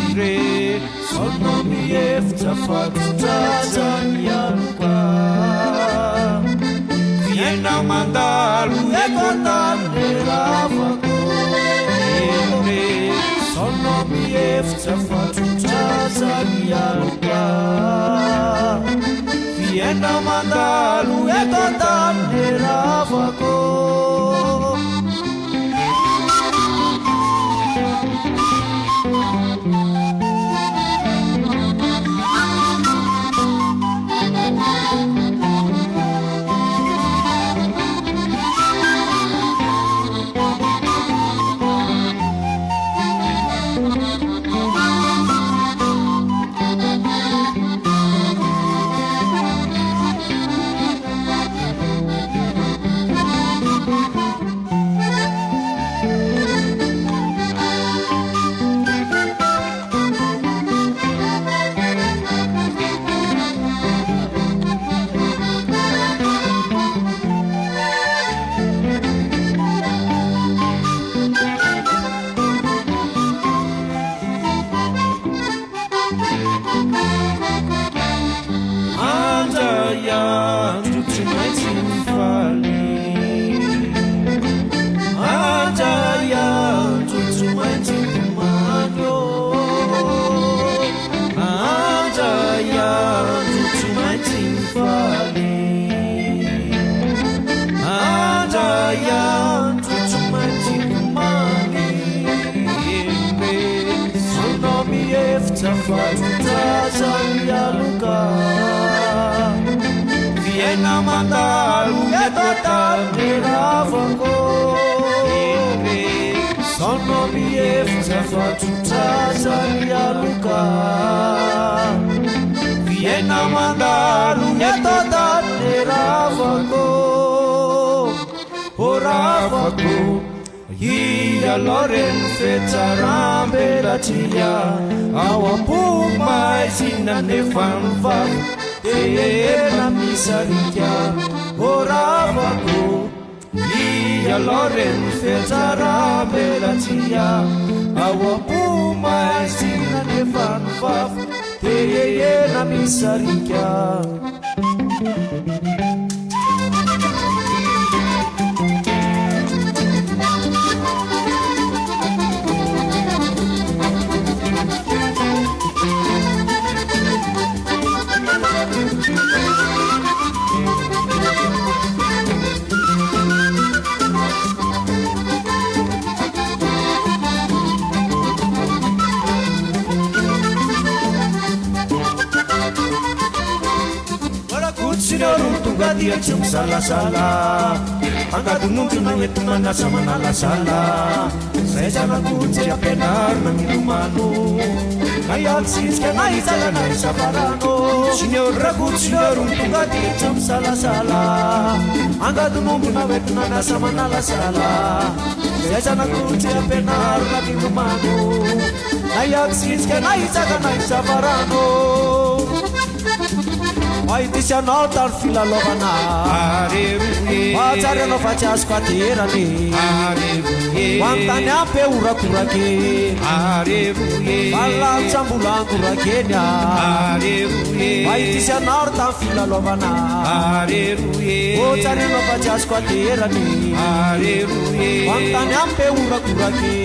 ire sono mieftra fatutazanianuka viena mandalu ekotanderavako ire sono mieftra fatutazanianuka viena mandalu ekotanderavako viena mandalu ekotanderavako sono mieftra fatutazanianuka viena mandalu ekotanderavako oravako ia loren fetarambelatria awapumai sinanefanva ena misarikia oravako ia loren fetarambelatria awapumai sinanefanva ena misarikia dia jam salah-salah angkat nunjuk nangit mana sama nala salah saya jangan kunci benar mengilumanu kayak siskan naik jalan naik sabarano senior ragu senior untuk dia jam salah-salah angkat nunjuk nangit mana sama nala salah saya jangan kunci benar mengilumanu kayak siskan naik jalan naik sabarano Ai tisha nota fila lovana Aleluia Pazare no faccias quatirani Aleluia Quantane a peura curake Aleluia Fala chambulangu rakenya Aleluia Ai tisha nota fila lovana Aleluia Pazare no faccias quatirani Aleluia Quantane a peura curake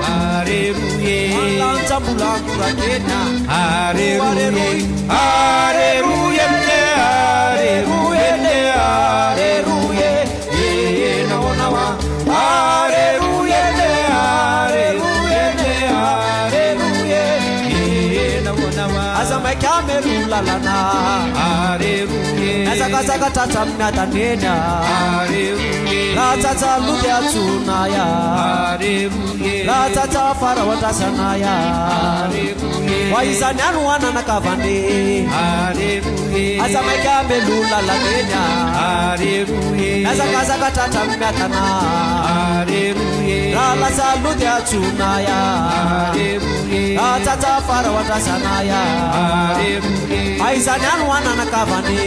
Aleluia Fala chambulangu rakenya Aleluia Aleluia Aleluia, aleluia, nawa, aleluia, aleluia, aleluia, nawa. Azamai kameru lalana, aleluia. Asa kasa kata tamna tanena, aleluia. La tata ludia tunaya, aleluia. La tata farawata sanaya, aleluia. Waisanya nuana nakavande, aleluia. Azamai kameru lalana, aleluia. Asa kasa kata tamna tana, aleluia. La saludia tunaya, aleluia. La tata farawata sanaya, aleluia. Waisanya nuana nakavande.